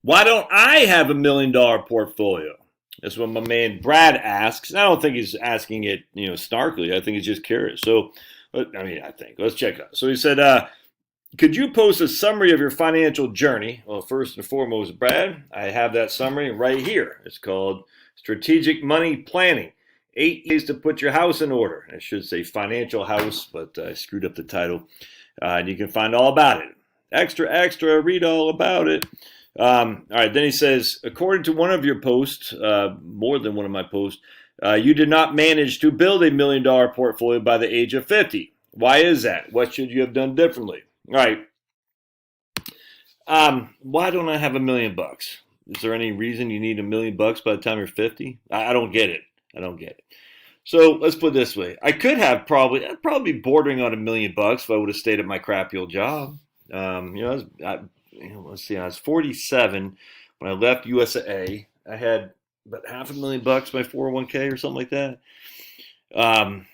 Why don't I have $1 million portfolio? That's what my man Brad asks. I don't think he's asking it, snarkily. I think he's just curious. So, I think. Let's check it out. So he said, could you post a summary of your financial journey? Well, first and foremost, Brad, I have that summary right here. It's called Strategic Money Planning. 8 ways to put your house in order. I should say financial house, but I screwed up the title. And you can find all about it. Extra, read all about it. All right, then he says, according to one of your posts, more than one of my posts, you did not manage to build $1 million portfolio by the age of 50. Why is that? What should you have done differently? All right. Why don't I have $1 million? Is there any reason you need $1 million by the time you're 50? I don't get it. I don't get it. So let's put it this way: I could have I'd probably be bordering on $1 million if I would have stayed at my crappy old job. Let's see, I was 47 when I left USA. I had about $500,000 my 401k or something like that. Um,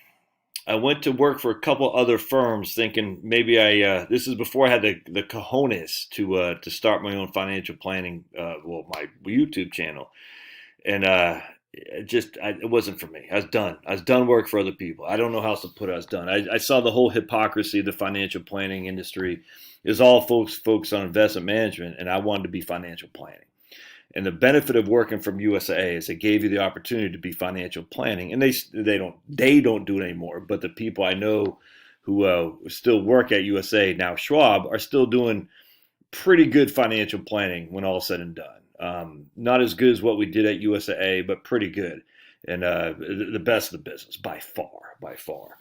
I went to work for a couple other firms, thinking maybe this is before I had the cojones to start my own financial planning, my YouTube channel, and it wasn't for me. I was done. I was done work for other people. I don't know how else to put it. I was done. I saw the whole hypocrisy of the financial planning industry. It was all focused on investment management, and I wanted to be financial planning. And the benefit of working from USA is it gave you the opportunity to be financial planning, and they don't do it anymore. But the people I know who still work at USA now, Schwab, are still doing pretty good financial planning when all said and done. Not as good as what we did at USA, but pretty good, and the best of the business by far, by far.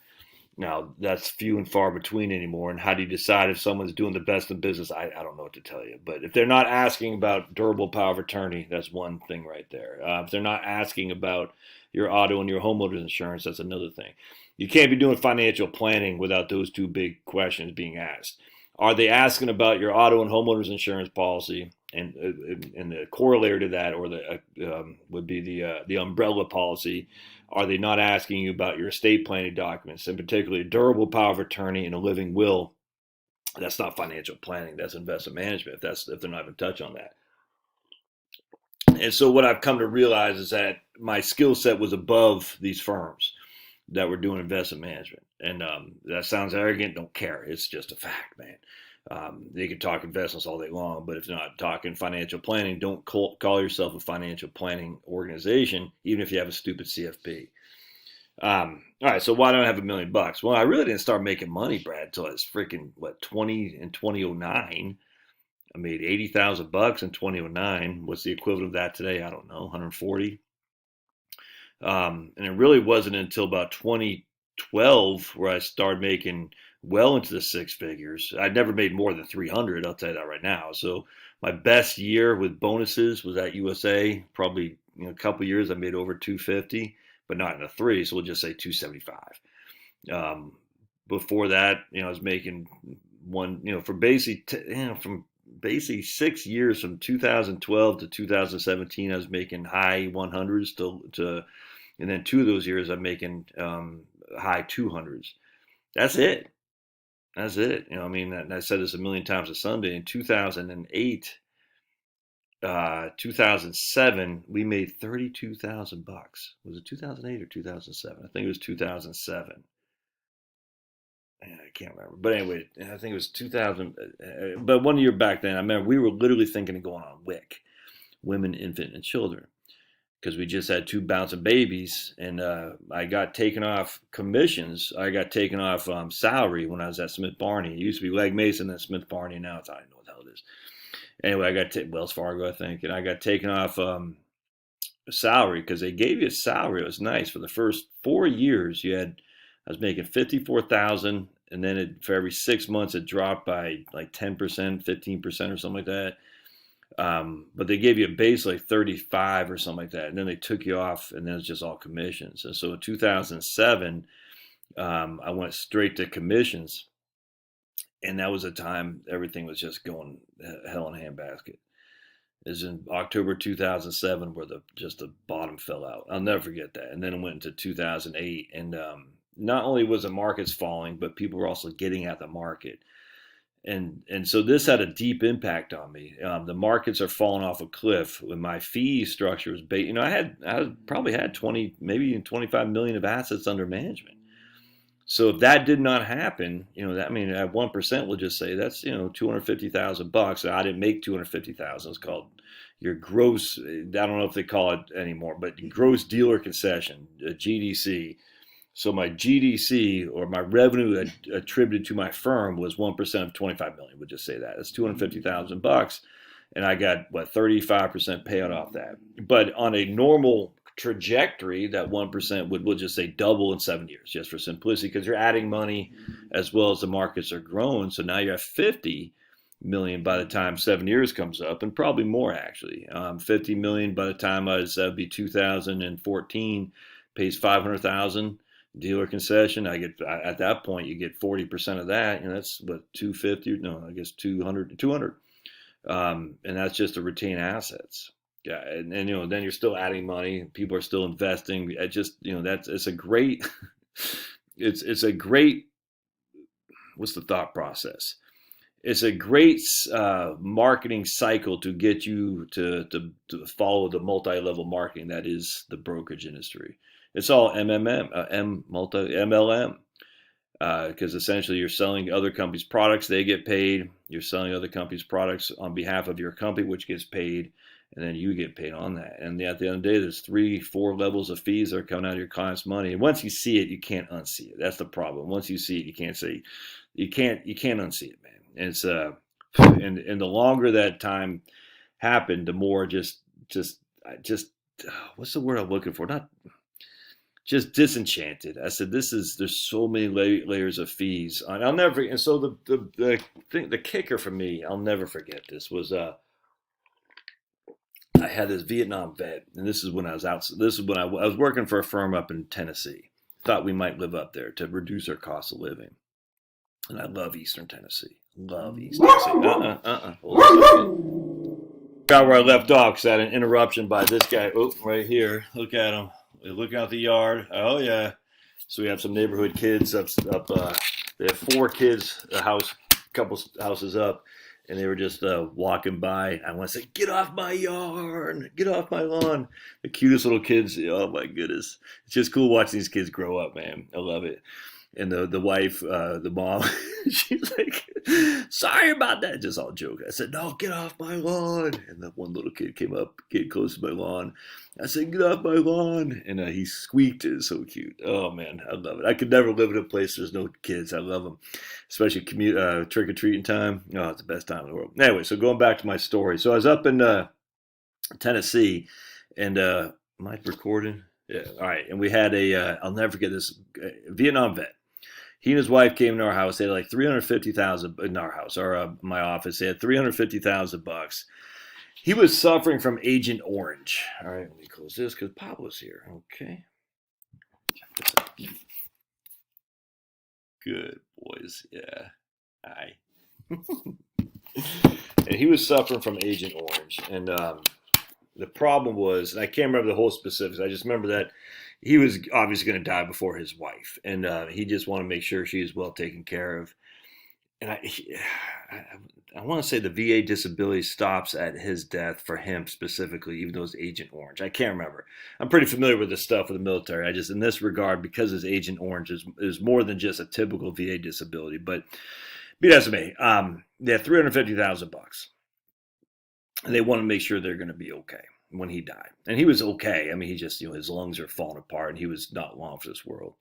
Now, that's few and far between anymore. And how do you decide if someone's doing the best in business? I don't know what to tell you. But if they're not asking about durable power of attorney, that's one thing right there. If they're not asking about your auto and your homeowner's insurance, that's another thing. You can't be doing financial planning without those two big questions being asked. Are they asking about your auto and homeowner's insurance policy? And the corollary to that, or would be the umbrella policy. Are they not asking you about your estate planning documents, and particularly a durable power of attorney and a living will? That's not financial planning. That's investment management. If they're not even touch on that. And so what I've come to realize is that my skill set was above these firms that were doing investment management. And that sounds arrogant. Don't care. It's just a fact, man. They can talk investments all day long, but if they're not talking financial planning, don't call yourself a financial planning organization, even if you have a stupid CFP. All right, so why don't I have $1 million? Well, I really didn't start making money, Brad, until I was freaking 20 in 2009. I made $80,000 in 2009. What's the equivalent of that today? I don't know, 140. And it really wasn't until about 2012 where I started making well into the six figures. I'd never made more than 300. I'll tell you that right now. So my best year with bonuses was at USA. Probably a couple of years I made over 250, but not in the three. So we'll just say 275. Before that, I was making from basically 6 years, from 2012 to 2017, I was making high 100s and then 2 of those years I'm making high 200s. That's it. That's it. And I said this a million times a Sunday. In 2008, 2007, we made $32,000. Was it 2008 or 2007? I think it was 2007. I can't remember. But anyway, I think it was 2000. But 1 year back then, I remember we were literally thinking of going on WIC, Women, Infant, and Children, because we just had two bouncing babies, and I got taken off commissions. I got taken off salary when I was at Smith Barney. It used to be Legg Mason, then Smith Barney. Now I don't know what the hell it is. Anyway, I got Wells Fargo, I think, and I got taken off salary because they gave you a salary. It was nice for the first 4 years. I was making 54,000, and then for every 6 months it dropped by like 10%, 15% or something like that. But they gave you a base like 35 or something like that, and then they took you off, and then it's just all commissions. And so in 2007, I went straight to commissions, and that was a time everything was just going hell in a handbasket. It was in October 2007 where the bottom fell out. I'll never forget that. And then it went into 2008, and not only was the markets falling, but people were also getting at the market. And so this had a deep impact on me. The markets are falling off a cliff. When my fee structure was based, I probably had 20, maybe 25 million of assets under management. So if that did not happen, that, I mean, at 1%, we'll just say that's, $250,000. I didn't make 250,000. It's called your gross. I don't know if they call it anymore, but gross dealer concession, GDC. So my GDC, or my revenue attributed to my firm, was 1% of 25 million. We'll just say that. That's $250,000, and I got 35% payout off that. But on a normal trajectory, that 1% we'll just say double in 7 years, just for simplicity, because you're adding money as well as the markets are growing. So now you're at 50 million by the time 7 years comes up, and probably more actually. 50 million by the time that'd be 2014, pays 500,000 dealer concession. I get, at that point, you get 40% of that, and that's what, 250, no, I guess 200. And that's just to retain assets. Yeah, and then you're still adding money. People are still investing. It just, it's a great, it's a great. What's the thought process? It's a great marketing cycle to get you to follow the multi-level marketing that is the brokerage industry. It's all MLM, because essentially you're selling other companies' products, they get paid. You're selling other companies' products on behalf of your company, which gets paid, and then you get paid on that. And at the end of the day, there's 3-4 levels of fees that are coming out of your client's money. And once you see it, you can't unsee it. That's the problem. Once you see it, you can't unsee it, man. And it's and the longer that time happened, the more just what's the word I'm looking for? Not just disenchanted. I said, there's so many layers of fees. And I'll never. And so the kicker for me, I'll never forget this, was I had this Vietnam vet, and this is when I was out. This is when I was working for a firm up in Tennessee. Thought we might live up there to reduce our cost of living. And I love Eastern Tennessee. Love East Tennessee. Hold on. Got where I left off because I had an interruption by this guy. Oh, right here. Look at him. Look out the yard. Oh yeah. So we have some neighborhood kids up. They have 4 kids, couple houses up, and they were just walking by. I want to say, "Get off my yard! Get off my lawn!" The cutest little kids. Oh my goodness, it's just cool watching these kids grow up, man. I love it. And the wife, the mom, she's like, "Sorry about that." Just all joke. I said, "No, get off my lawn." And the one little kid came up, get close to my lawn. I said, "Get off my lawn." And he squeaked. It was so cute. Oh, man, I love it. I could never live in a place there's no kids. I love them, especially trick-or-treating time. Oh, it's the best time in the world. Anyway, so going back to my story. So I was up in Tennessee, and am I recording? Yeah, all right. And we had I'll never forget this, Vietnam vet. He and his wife came into our house. They had like $350,000 in our house, or my office. They had $350,000. He was suffering from Agent Orange. All right, let me close this because Pablo's here. Okay. Check this out. Good boys. Yeah. Hi. And he was suffering from Agent Orange. And the problem was, and I can't remember the whole specifics. I just remember that he was obviously going to die before his wife, and he just wanted to make sure she was well taken care of. And I want to say the VA disability stops at his death for him specifically, even though it's Agent Orange. I can't remember. I'm pretty familiar with this stuff with the military. I just, in this regard, because it's Agent Orange, is more than just a typical VA disability. But that's me. They had $350,000, and they want to make sure they're going to be okay when he died. And he was okay. I mean, he just, his lungs are falling apart, and he was not long for this world.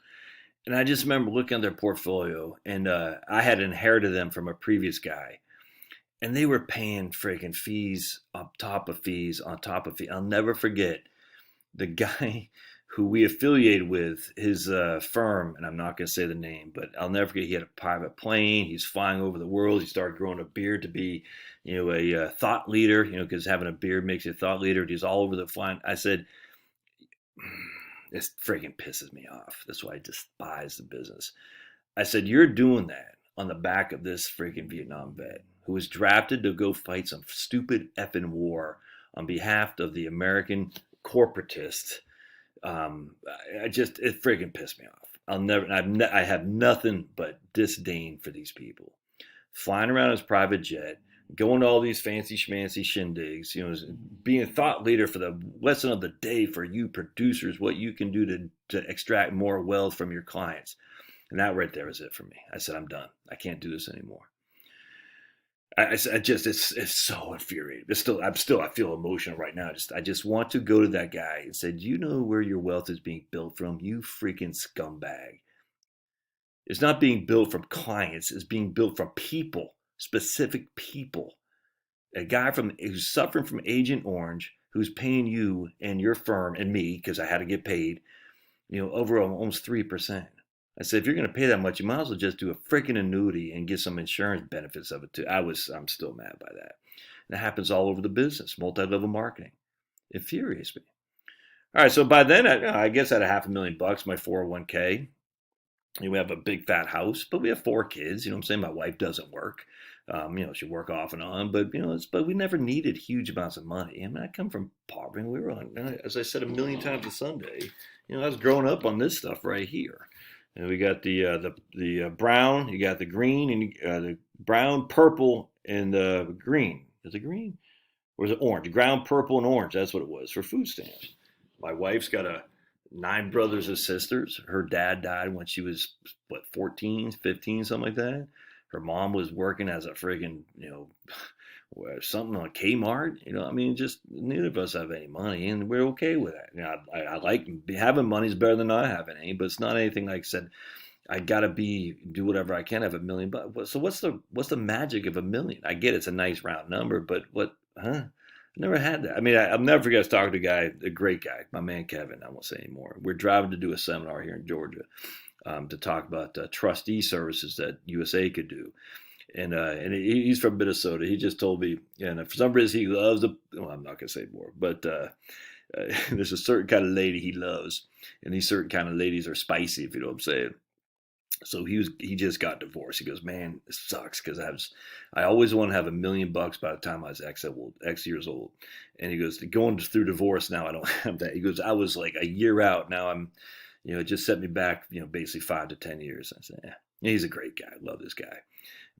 And I just remember looking at their portfolio, and I had inherited them from a previous guy, and they were paying freaking fees on top of fees on top of fees. I'll never forget the guy who we affiliated with, his firm, and I'm not going to say the name, but I'll never forget, he had a private plane. He's flying over the world. He started growing a beard to be, a thought leader, because having a beard makes you a thought leader. He's all over the flying. I said, this freaking pisses me off. That's why I despise the business. I said, you're doing that on the back of this freaking Vietnam vet who was drafted to go fight some stupid effing war on behalf of the American corporatists. It freaking pissed me off. I have nothing but disdain for these people. flying around his private jet, going to all these fancy schmancy shindigs, being a thought leader for the lesson of the day for you producers, what you can do to extract more wealth from your clients. And that right there was it for me. I said, I'm done. I can't do this anymore. I just, it's so infuriating. I feel emotional right now. I just want to go to that guy and say, do you know where your wealth is being built from? You freaking scumbag. It's not being built from clients. It's being built from people, specific people. A guy who's suffering from Agent Orange, who's paying you and your firm and me, because I had to get paid, over almost 3%. I said, if you're going to pay that much, you might as well just do a freaking annuity and get some insurance benefits of it too. I'm still mad by that. And it happens all over the business, multi-level marketing. It infuriates me. All right, so by then, I guess I had $500,000, my 401k. We have a big fat house, but we have 4 kids. You know what I'm saying? My wife doesn't work. She work off and on, but but we never needed huge amounts of money. I mean, I come from poverty. We were on, as I said a million times a Sunday. I was growing up on this stuff right here. And we got the brown, you got the green, and the brown, purple, and the green. Is it green? Or is it orange? Brown, purple, and orange. That's what it was for food stamps. My wife's got 9 brothers and sisters. Her dad died when she was, 14, 15, something like that. Her mom was working as a friggin', something on Kmart. Just neither of us have any money, and we're okay with that. I like having money is better than not having any, but it's not anything like I said. I gotta do whatever I can. Have $1 million. So what's the magic of $1 million? I get it's a nice round number, but what? I never had that. I'll never forget talking to a guy, a great guy, my man Kevin. I won't say anymore. We're driving to do a seminar here in Georgia to talk about trustee services that USA could do. And he's from Minnesota. He just told me, and for some reason he loves I'm not gonna say more, but there's a certain kind of lady he loves, and these certain kind of ladies are spicy, if you know what I'm saying. So he just got divorced. He goes, man, this sucks because I always want to have $1 million by the time I was X years old. And he goes, going through divorce now, I don't have that. He goes, I was like a year out. Now I'm, it just set me back, basically 5 to 10 years. I said, yeah, he's a great guy. I love this guy.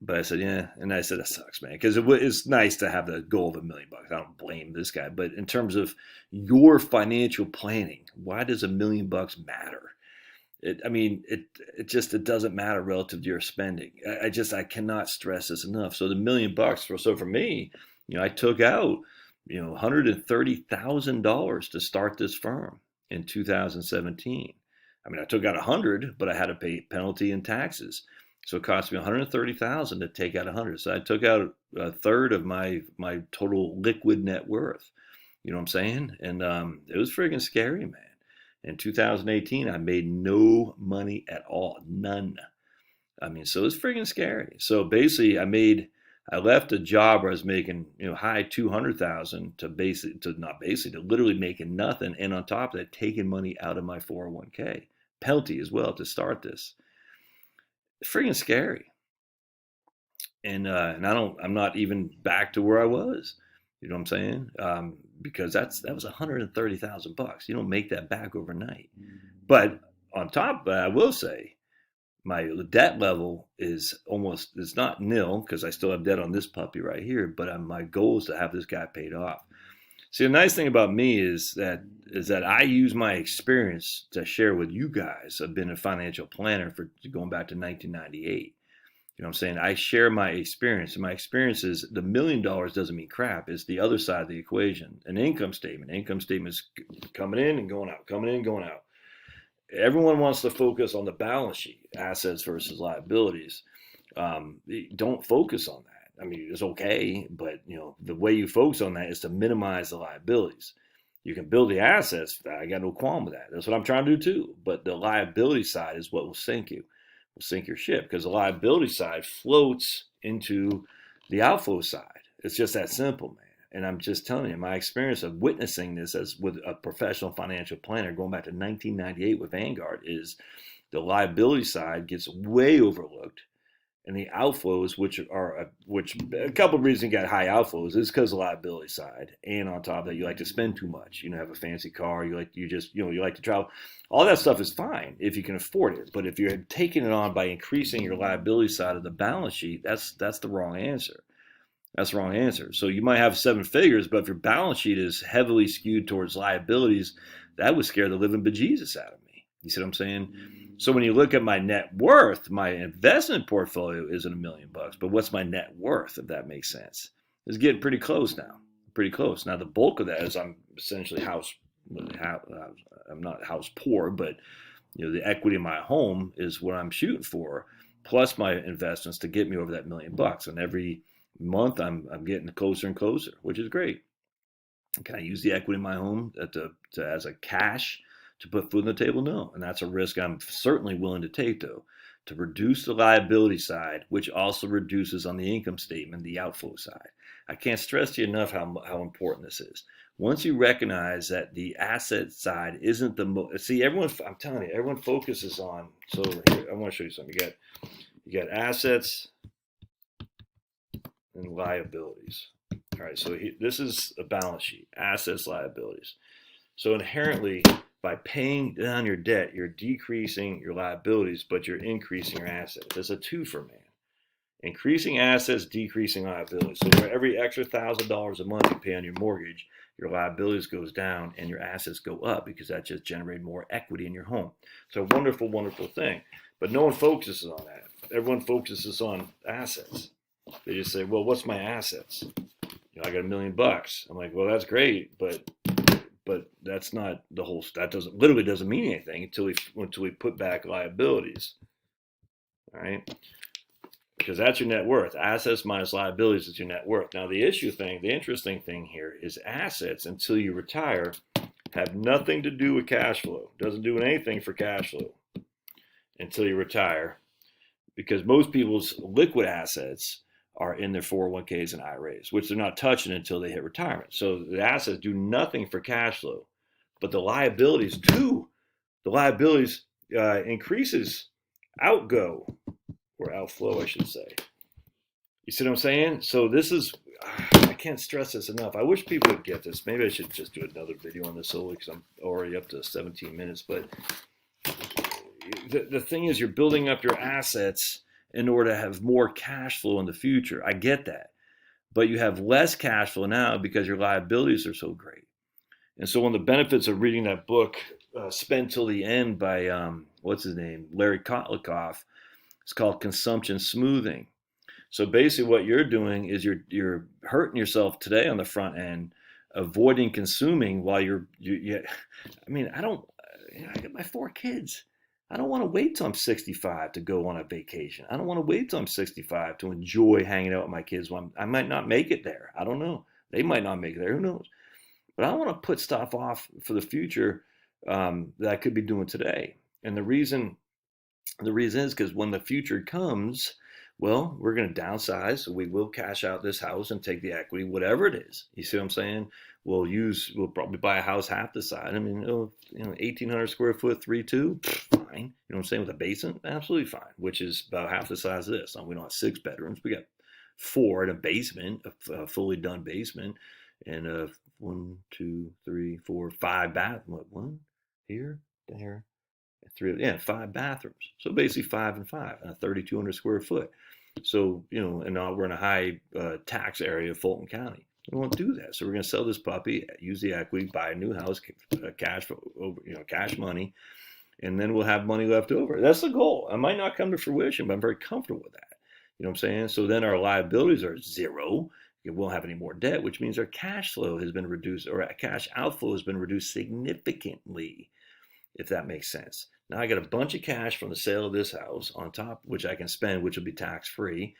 But I said, yeah. And I said, that sucks, man. Because it's nice to have the goal of $1 million. I don't blame this guy. But in terms of your financial planning, why does $1 million matter? It doesn't matter relative to your spending. I cannot stress this enough. So the $1 million, so for me, I took out, $130,000 to start this firm in 2017. I took out 100, but I had to pay penalty and taxes. So it cost me $130,000 to take out 100. So I took out a third of my total liquid net worth. You know what I'm saying? And it was friggin' scary, man. In 2018, I made no money at all, none. So it was friggin' scary. So basically, I left a job where I was making, high 200,000 to literally making nothing, and on top of that, taking money out of my 401k, penalty as well to start this. It's friggin' scary. And I'm not even back to where I was. You know what I'm saying? Because that was $130,000. You don't make that back overnight. But on top of that, I will say my debt level is it's not nil because I still have debt on this puppy right here. But my goal is to have this guy paid off. See, the nice thing about me is that I use my experience to share with you guys. I've been a financial planner for going back to 1998. You know what I'm saying? I share my experience, and my experience is the $1 million doesn't mean crap. It's the other side of the equation. An income statement. Income statement is coming in and going out, coming in and going out. Everyone wants to focus on the balance sheet, assets versus liabilities. Don't focus on that. It's okay, but the way you focus on that is to minimize the liabilities. You can build the assets. I got no qualm with that. That's what I'm trying to do too. But the liability side is what will sink you. Sink your ship because the liability side floats into the outflow side. It's just that simple, man. And I'm just telling you, my experience of witnessing this as with a professional financial planner going back to 1998 with Vanguard is the liability side gets way overlooked And the outflows, which a couple of reasons you got high outflows, is because of the liability side, and on top of that, you like to spend too much. Have a fancy car, you like to travel. All that stuff is fine if you can afford it, but if you're taking it on by increasing your liability side of the balance sheet, that's the wrong answer. That's the wrong answer. So you might have 7 figures, but if your balance sheet is heavily skewed towards liabilities, that would scare the living bejesus out of me. You see what I'm saying? So when you look at my net worth, my investment portfolio isn't $1 million, but what's my net worth, if that makes sense? It's getting pretty close now. Pretty close. Now the bulk of that is I'm essentially I'm not house poor, but the equity in my home is what I'm shooting for, plus my investments to get me over that $1 million. And every month I'm getting closer and closer, which is great. Can I use the equity in my home as a cash to put food on the table? No. And that's a risk I'm certainly willing to take, though, to reduce the liability side, which also reduces on the income statement the outflow side. I can't stress to you enough how important this is. Once you recognize that the asset side isn't the most, see, I'm telling you, everyone focuses on, so here, I want to show you something. You got assets and liabilities. All right, so this is a balance sheet, assets, liabilities. So inherently, by paying down your debt, you're decreasing your liabilities, but you're increasing your assets. It's a twofer, man. Increasing assets, decreasing liabilities. So for every extra $1,000 a month you pay on your mortgage, your liabilities goes down and your assets go up, because that just generated more equity in your home. So a wonderful, wonderful thing. But no one focuses on that. Everyone focuses on assets. They just say, well, what's my assets? I got $1 million. I'm like, well, that's great, but that's not the whole. That literally doesn't mean anything until we put back liabilities. All right, because that's your net worth. Assets minus liabilities is your net worth. Now the interesting thing here is assets until you retire have nothing to do with cash flow. Doesn't do anything for cash flow until you retire, because most people's liquid assets are in their 401ks and IRAs, which they're not touching until they hit retirement. So the assets do nothing for cash flow, but the liabilities do. The liabilities increases outflow, I should say. You see what I'm saying? So this is, I can't stress this enough. I wish people would get this. Maybe I should just do another video on this solely, because I'm already up to 17 minutes. But the thing is, you're building up your assets in order to have more cash flow in the future. I get that. But you have less cash flow now because your liabilities are so great. And so one of the benefits of reading that book, Spend Till the End, by, what's his name, Larry Kotlikoff, it's called Consumption Smoothing. So basically what you're doing is you're hurting yourself today on the front end, avoiding consuming while I got my 4 kids. I don't want to wait till I'm 65 to go on a vacation. I don't want to wait till I'm 65 to enjoy hanging out with my kids. I might not make it there. I don't know. They might not make it there. Who knows? But I want to put stuff off for the future that I could be doing today. And the reason is because when the future comes, well, we're going to downsize. So we will cash out this house and take the equity, whatever it is. You see what I'm saying? We'll probably buy a house half the size. I mean, 1,800 square foot, 3-2, fine. You know what I'm saying? With a basement, absolutely fine, which is about half the size of this. We don't have 6 bedrooms. We got 4 in a basement, a fully done basement, and a 1, 2, 3, 4, 5 bath. What, 1 here, there, 3, 5 bathrooms. So basically 5 and 5, and a 3,200 square foot. So, and now we're in a high tax area of Fulton County. We won't do that. So we're going to sell this puppy, use the equity, buy a new house, cash money, and then we'll have money left over. That's the goal. It might not come to fruition, but I'm very comfortable with that. You know what I'm saying? So then our liabilities are zero. We won't have any more debt, which means our cash flow has been reduced, or our cash outflow has been reduced significantly, if that makes sense. Now I got a bunch of cash from the sale of this house on top, which I can spend, which will be tax-free.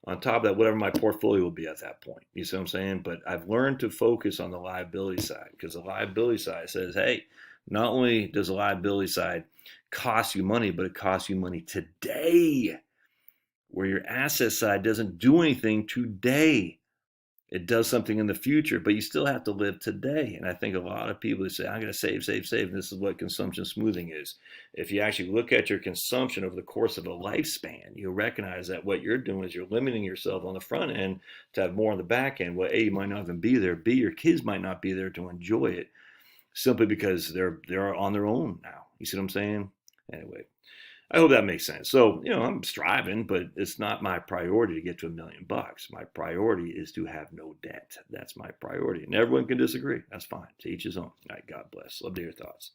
On top of that, whatever my portfolio will be at that point. You see what I'm saying? But I've learned to focus on the liability side, because the liability side says, hey, not only does the liability side cost you money, but it costs you money today, where your asset side doesn't do anything today. It does something in the future, but you still have to live today. And I think a lot of people say, I'm going to save, save, save. And this is what consumption smoothing is. If you actually look at your consumption over the course of a lifespan, you'll recognize that what you're doing is you're limiting yourself on the front end to have more on the back end. Well, A, you might not even be there. B, your kids might not be there to enjoy it simply because they're on their own now. You see what I'm saying? Anyway, I hope that makes sense. So, I'm striving, but it's not my priority to get to $1 million. My priority is to have no debt. That's my priority. And everyone can disagree. That's fine. To each his own. All right, God bless. Love to hear your thoughts.